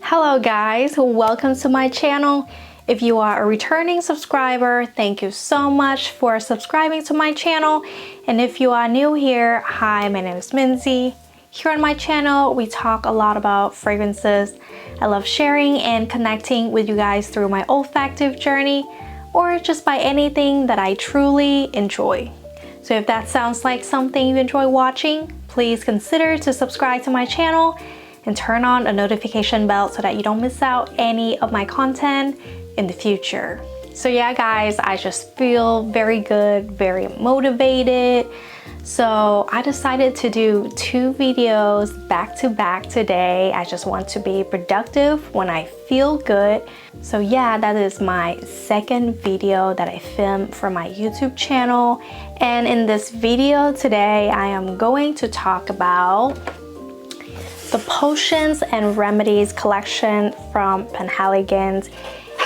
Hello guys, welcome to my channel. If you are a returning subscriber, thank you so much for subscribing to my channel. And if you are new here, hi, my name is Minzy. Here on my channel, we talk a lot about fragrances. I love sharing and connecting with you guys through my olfactive journey or just by anything that I truly enjoy. So if that sounds like something you enjoy watching, please consider to subscribe to my channel and turn on a notification bell so that you don't miss out any of my content in the future. So yeah guys, I just feel very good, very motivated. So I decided to do 2 videos back to back today. I just want to be productive when I feel good. So yeah, that is my second video that I filmed for my YouTube channel. And in this video today, I am going to talk about the Potions and Remedies collection from Penhaligon.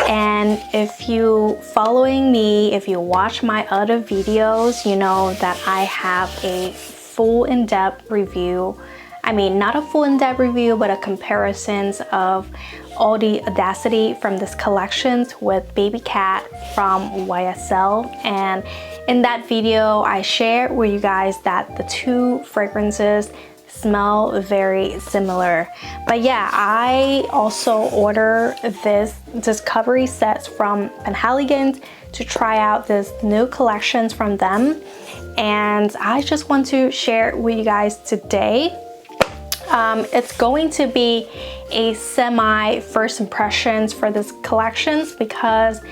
And if you following me, if you watch my other videos, you know that I have a full in-depth review. I mean, not a full in-depth review, but a comparisons of all the audacity from this collections with Baby Cat from YSL. And in that video, I shared with you guys that the 2 fragrances smell very similar. But yeah, I also order this discovery sets from Penhaligon to try out this new collections from them, and I just want to share with you guys today. It's going to be a semi first impressions for this collections because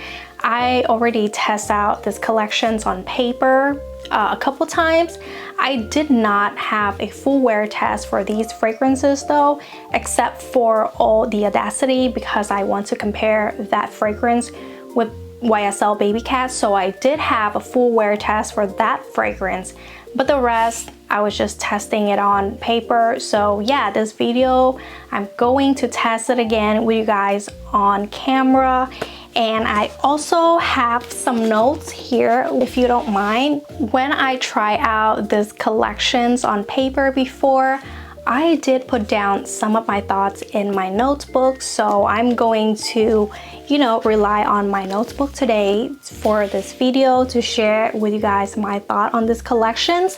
I already test out this collections on paper a couple times. I did not have a full wear test for these fragrances though, except for all the audacity because I want to compare that fragrance with YSL Baby Cat. So I did have a full wear test for that fragrance, but the rest I was just testing it on paper. So yeah, this video I'm going to test it again with you guys on camera. And I also have some notes here, if you don't mind. When I try out this collections on paper before, I did put down some of my thoughts in my notebook. So I'm going to, rely on my notebook today for this video to share with you guys my thought on this collections.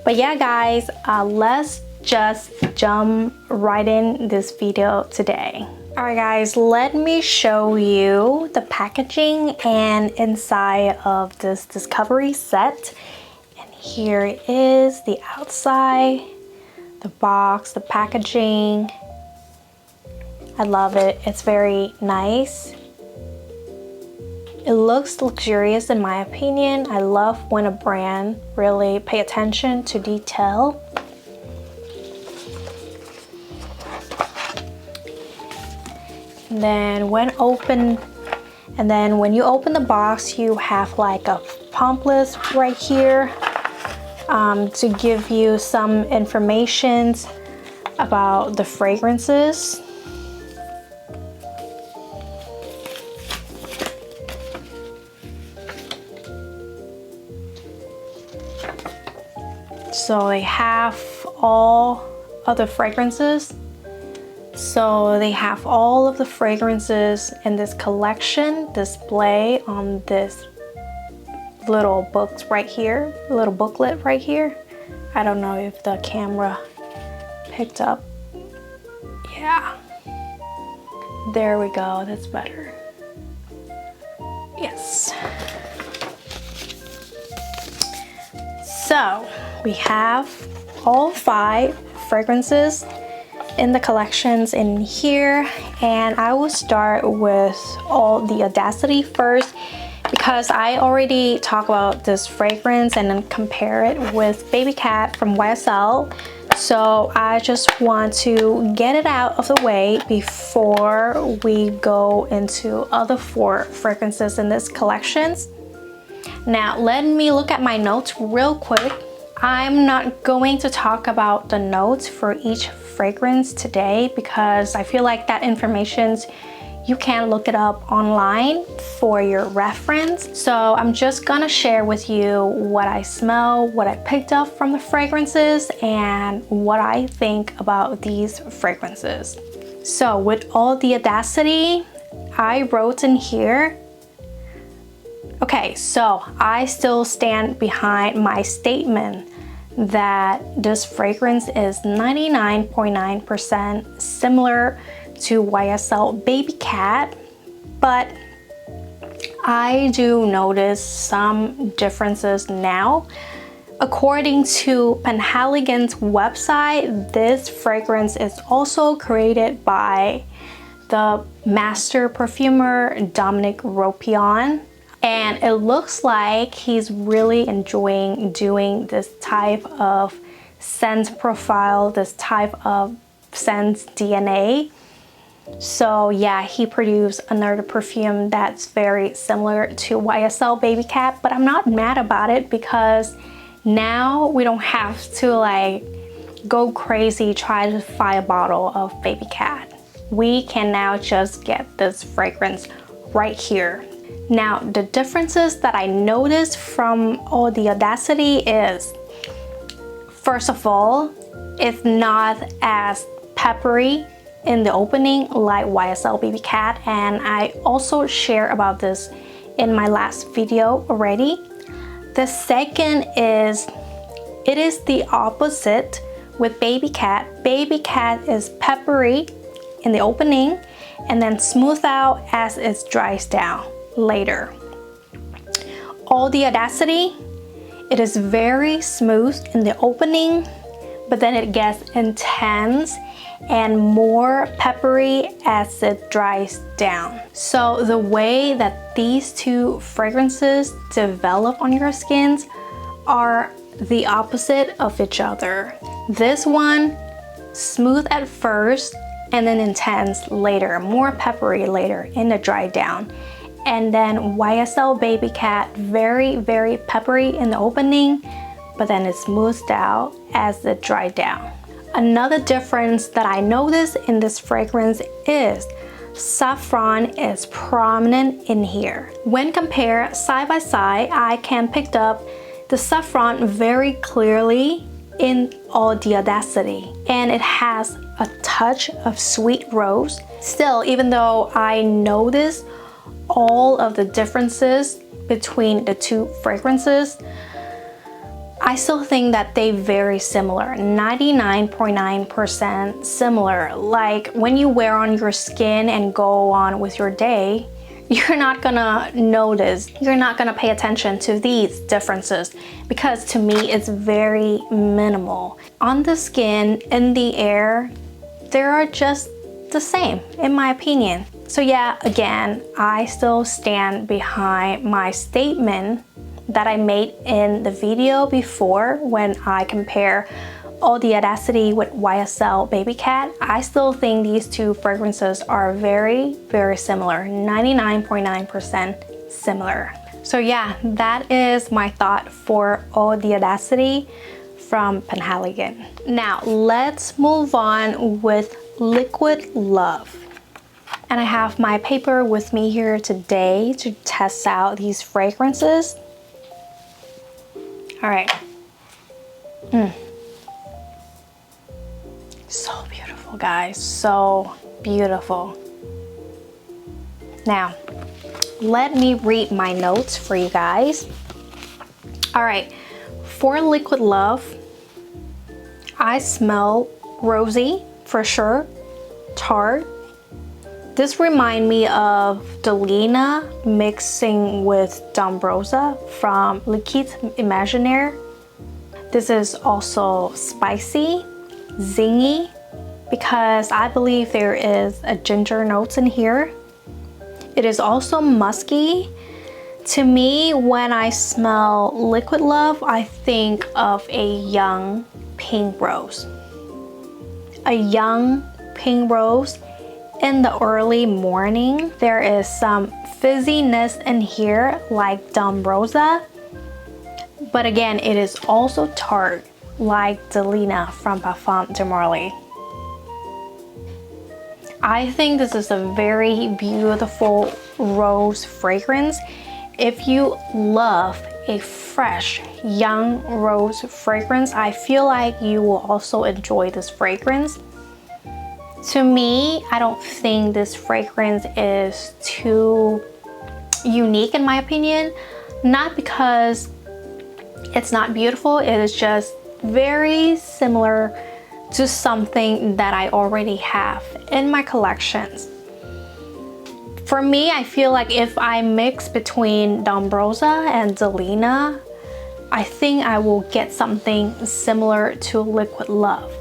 But yeah guys, let's just jump right in this video today. Alright guys, let me show you the packaging and inside of this discovery set. And here it is, the outside, the box, the packaging. I love it. It's very nice. It looks luxurious in my opinion. I love when a brand really pay attention to detail. And then when you open the box, you have like a pamphlet right here to give you some information about the fragrances. So they have all of the fragrances. So they have all of the fragrances in this collection display on this little books right here, little booklet right here. I don't know if the camera picked up. Yeah, there we go, that's better. Yes. So we have all 5 fragrances in the collections in here, and I will start with all the audacity first because I already talked about this fragrance and then compare it with Baby Cat from YSL. So I just want to get it out of the way before we go into other 4 fragrances in this collections. Now let me look at my notes real quick. I'm not going to talk about the notes for each fragrance today because I feel like that information you can look it up online for your reference. So I'm just gonna share with you what I smell, what I picked up from the fragrances, and what I think about these fragrances. So with all the audacity, I wrote in here, okay, so I still stand behind my statement that this fragrance is 99.9% similar to YSL Baby Cat, but I do notice some differences now. According to Penhaligon's website, this fragrance is also created by the master perfumer Dominic Ropion, and it looks like he's really enjoying doing this type of scent profile, this type of scent DNA. So yeah, he produced another perfume that's very similar to YSL Baby Cat, but I'm not mad about it because now we don't have to like go crazy try to find a bottle of Baby Cat. We can now just get this fragrance right here. Now, the differences that I noticed from all the audacity is, first of all, it's not as peppery in the opening like YSL Baby Cat, and I also shared about this in my last video already. The second is, it is the opposite with Baby Cat. Baby Cat is peppery in the opening and then smooth out as it dries down later. All the audacity, it is very smooth in the opening, but then it gets intense and more peppery as it dries down. So the way that these two fragrances develop on your skins are the opposite of each other. This one, smooth at first and then intense later, more peppery later in the dry down. And then YSL Baby Cat, very, very peppery in the opening, but then it smoothed out as it dried down. Another difference that I noticed in this fragrance is saffron is prominent in here. When compared side by side, I can pick up the saffron very clearly in all the audacity, and it has a touch of sweet rose. Still, even though I notice all of the differences between the two fragrances, I still think that they very similar, 99.9% similar. Like when you wear on your skin and go on with your day, you're not gonna notice, you're not gonna pay attention to these differences because to me it's very minimal. On the skin, in the air, they are just the same in my opinion. So yeah, again, I still stand behind my statement that I made in the video before when I compare all the audacity with YSL Baby Cat. I still think these two fragrances are very, very similar, 99.9% similar. So yeah, that is my thought for all the audacity from Penhaligon. Now let's move on with Liquid Love. And I have my paper with me here today to test out these fragrances. All right. So beautiful, guys, so beautiful. Now, let me read my notes for you guys. All right, for Liquid Love, I smell rosy for sure, tart. This reminds me of Delina mixing with D'Ambrosa from Liquide Imaginaire. This is also spicy, zingy, because I believe there is a ginger notes in here. It is also musky. To me, when I smell Liquid Love, I think of a young pink rose. A young pink rose in the early morning. There is some fizziness in here like D'Ambrosa, but again, it is also tart like Delina from Parfum de Marly. I think this is a very beautiful rose fragrance. If you love a fresh young rose fragrance, I feel like you will also enjoy this fragrance. To me, I don't think this fragrance is too unique in my opinion. Not because it's not beautiful, it is just very similar to something that I already have in my collections. For me, I feel like if I mix between D'Ambrosa and Delina, I think I will get something similar to Liquid Love.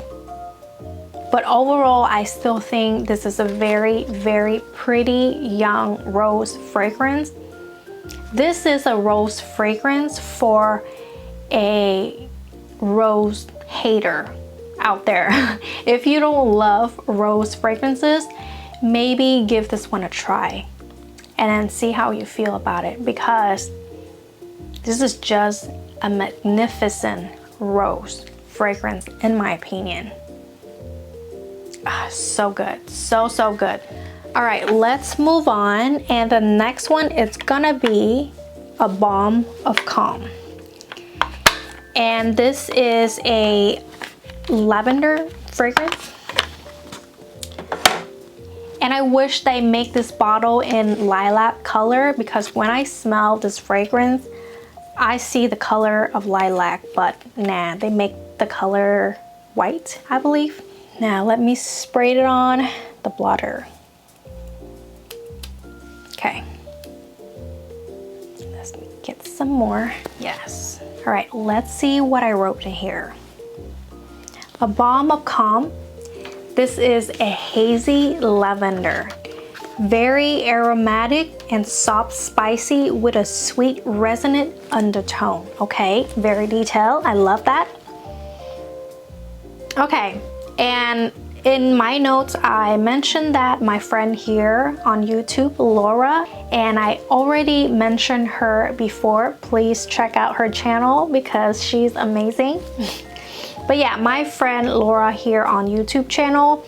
But overall, I still think this is a very, very pretty young rose fragrance. This is a rose fragrance for a rose hater out there. If you don't love rose fragrances, maybe give this one a try and then see how you feel about it, because this is just a magnificent rose fragrance in my opinion. So good, so good. All right, let's move on, and the next one is gonna be a Balm of Calm, and this is a lavender fragrance, and I wish they make this bottle in lilac color, because when I smell this fragrance I see the color of lilac, but nah, they make the color white, I believe. Now let me spray it on the blotter. Okay, let's get some more. Yes. All right, let's see what I wrote in here. A Balm of Calm. This is a hazy lavender. Very aromatic and soft spicy with a sweet resonant undertone. Okay, very detailed. I love that. Okay, and in my notes I mentioned that my friend here on YouTube, Laura, and I already mentioned her before. Please check out her channel because she's amazing. But yeah, my friend Laura here on YouTube channel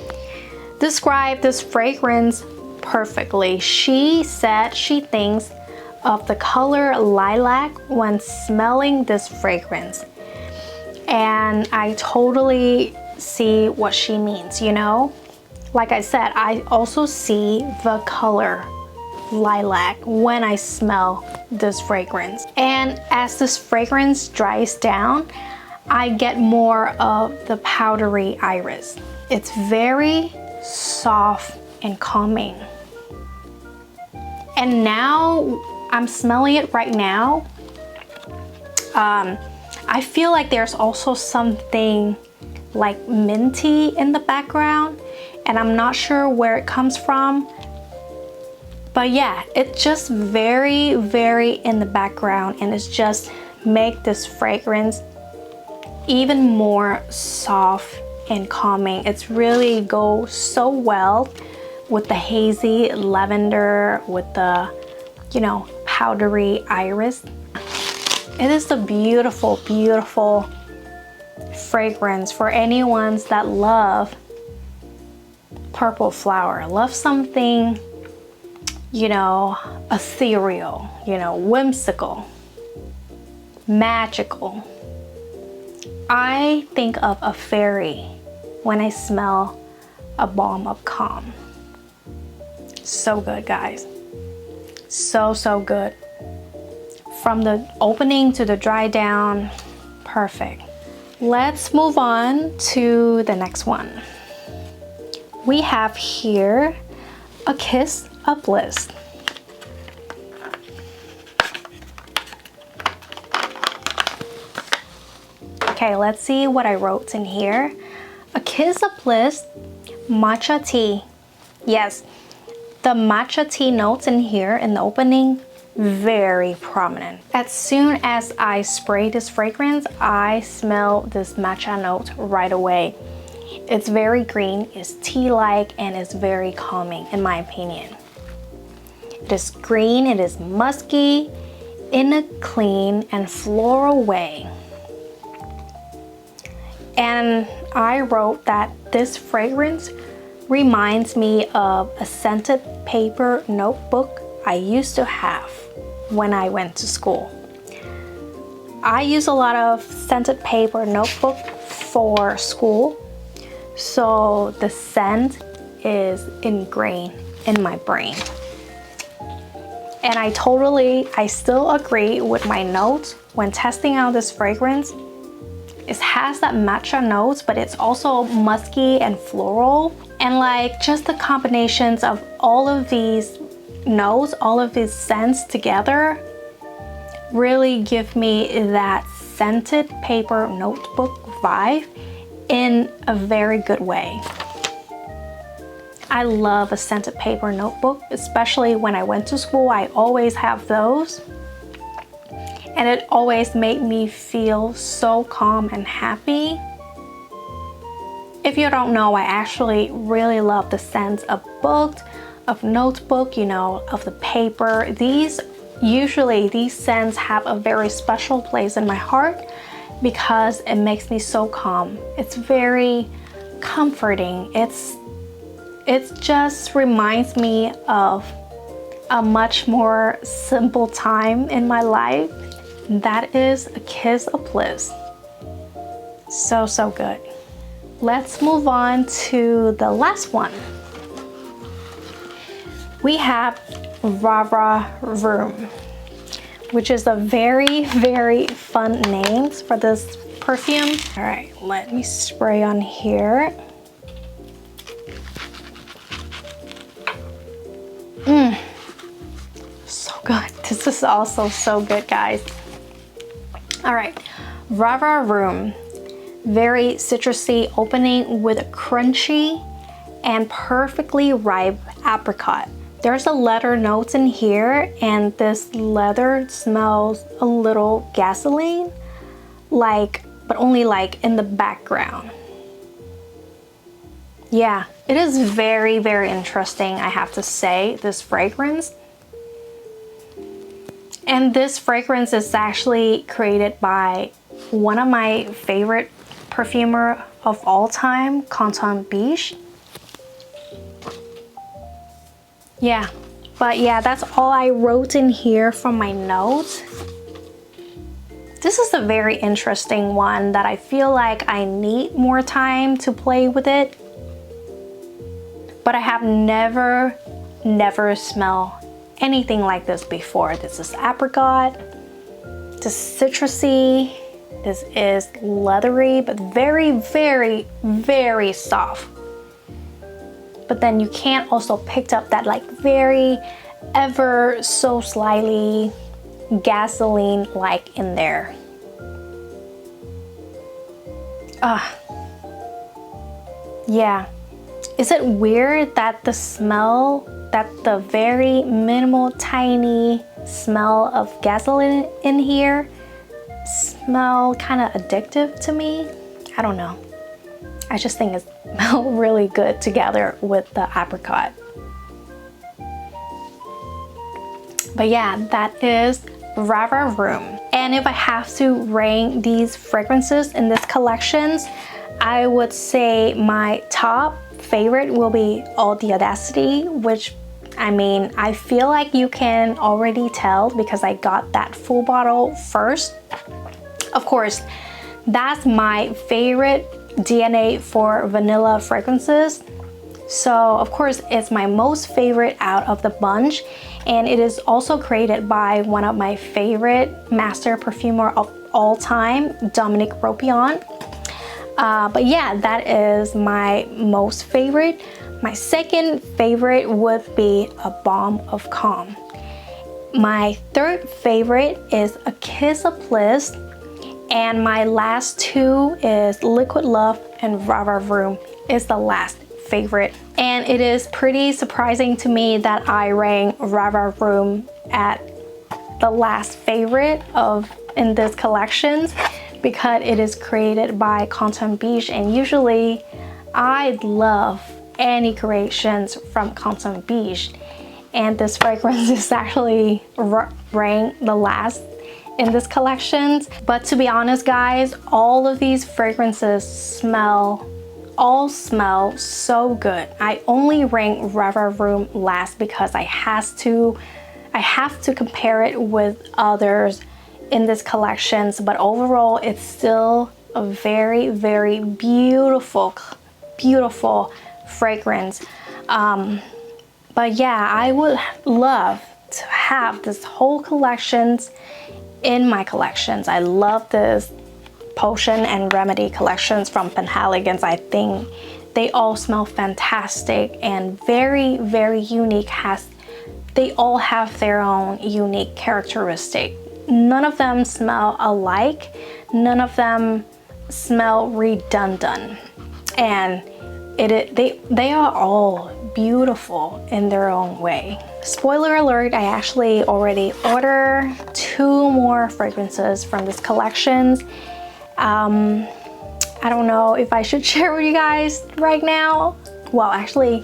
described this fragrance perfectly. She said she thinks of the color lilac when smelling this fragrance, and I totally see what she means, you know? Like I said, I also see the color lilac when I smell this fragrance, and as this fragrance dries down I get more of the powdery iris. It's very soft and calming. And now I'm smelling it right now. I feel like there's also something like minty in the background, and I'm not sure where it comes from. But yeah, it's just very, very in the background, and it's just make this fragrance even more soft and calming. It's really goes so well with the hazy lavender, with the, you know, powdery iris. It is a beautiful, beautiful fragrance for anyone that love purple flower, love something, you know, ethereal, you know, whimsical, magical. I think of a fairy when I smell a Balm of Calm. So good, guys. So, so good. From the opening to the dry down, perfect. Let's move on to the next one. We have here a Kiss of Bliss. Okay, let's see what I wrote in here. A Kiss of Bliss matcha tea. Yes, the matcha tea notes in here in the opening, very prominent. As soon as I spray this fragrance, I smell this matcha note right away. It's very green, it's tea-like, and it's very calming in my opinion. It is green, it is musky, in a clean and floral way. And I wrote that this fragrance reminds me of a scented paper notebook I used to have when I went to school. I use a lot of scented paper notebook for school, so the scent is ingrained in my brain. And I still agree with my notes when testing out this fragrance. It has that matcha notes, but it's also musky and floral. And like just the combinations of all of these notes, all of these scents together really give me that scented paper notebook vibe in a very good way. I love a scented paper notebook, especially when I went to school. I always have those. And it always made me feel so calm and happy. If you don't know, I actually really love the scents of books, of notebook, you know, of the paper. Usually these scents have a very special place in my heart because it makes me so calm. It's very comforting. It just reminds me of a much more simple time in my life. That is a kiss of bliss. So, so good. Let's move on to the last one. We have Rava Room, which is a very, very fun name for this perfume. All right, let me spray on here. So good. This is also so good, guys. All right, Rava Room. Very citrusy opening with a crunchy and perfectly ripe apricot. There's a leather notes in here, and this leather smells a little gasoline, but only like in the background. Yeah, it is very, very interesting, I have to say, this fragrance. And this fragrance is actually created by one of my favorite perfumer of all time, Canton Beige. Yeah, but yeah, that's all I wrote in here from my notes. This is a very interesting one that I feel like I need more time to play with it. But I have never smelled anything like this before. This is apricot, this is citrusy, this is leathery, but very, very, very soft. But then you can also pick up that like very ever so slightly gasoline-like in there. Yeah. Is it weird that the very minimal, tiny smell of gasoline in here smell kind of addictive to me? I don't know. I just think it smells really good together with the apricot. But yeah, that is Rava Room. And if I have to rank these fragrances in this collections, I would say my top favorite will be All the Audacity, which I mean, I feel like you can already tell because I got that full bottle first. Of course, that's my favorite DNA for vanilla fragrances. So of course, it's my most favorite out of the bunch. And it is also created by one of my favorite master perfumer of all time, Dominique Ropion. But yeah, that is my most favorite. My second favorite would be A Balm of Calm. My third favorite is A Kiss of Bliss. And my last two is Liquid Love and Rava Room is the last favorite. And it is pretty surprising to me that I rank Rava Room at the last favorite in this collections, because it is created by Canton Beige, and usually I love any creations from Canton Beige, and this fragrance is actually ranked the last in this collection. But to be honest, guys, all of these fragrances all smell so good. I only rank Rava Room last because I have to compare it with others in this collections, but overall it's still a very, very beautiful fragrance. But yeah, I would love to have this whole collections in my collections. I love this potion and remedy collections from Penhaligon's. I think they all smell fantastic and very, very unique. They all have their own unique characteristic. None of them smell alike. None of them smell redundant. And they are all beautiful in their own way. Spoiler alert, I actually already ordered 2 more fragrances from this collections. I don't know if I should share with you guys right now. Well, actually,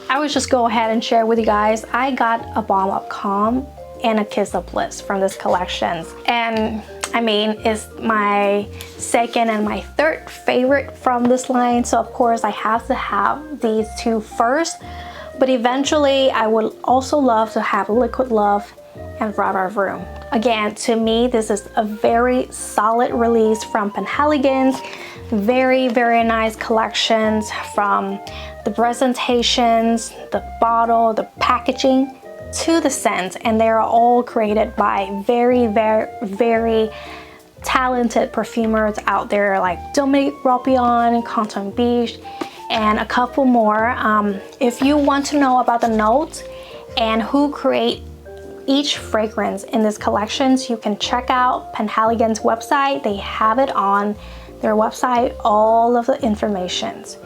I would just go ahead and share with you guys. I got a Balm of Calm and a Kiss of Bliss from this collections. And I mean, it's my second and my third favorite from this line. So of course I have to have these 2 first. But eventually I would also love to have Liquid Love and Rava Room. Again, to me, this is a very solid release from Penhaligon's. Very, very nice collections, from the presentations, the bottle, the packaging, to the scent. And they are all created by very, very, very talented perfumers out there, like Dominique Ropion, Canton Beach, and a couple more. If you want to know about the notes and who create each fragrance in this collections, you can check out Penhaligon's website. They have it on their website, all of the informations.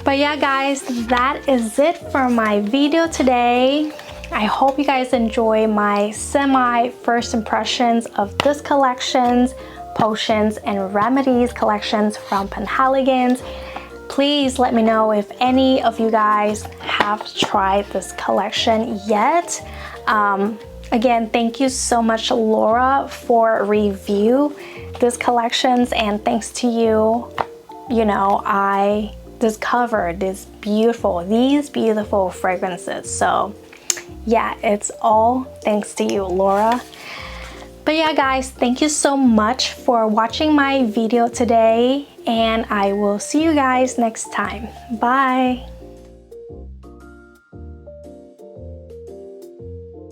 But yeah guys, that is it for my video today. I hope you guys enjoy my semi first impressions of this collections, potions and remedies collections from Penhaligon's. Please let me know if any of you guys have tried this collection yet. Again, thank you so much, Laura, for review this collections, and thanks to you, you know, I discovered these beautiful fragrances. So yeah, it's all thanks to you, Laura. But yeah guys, thank you so much for watching my video today, and I will see you guys next time. Bye.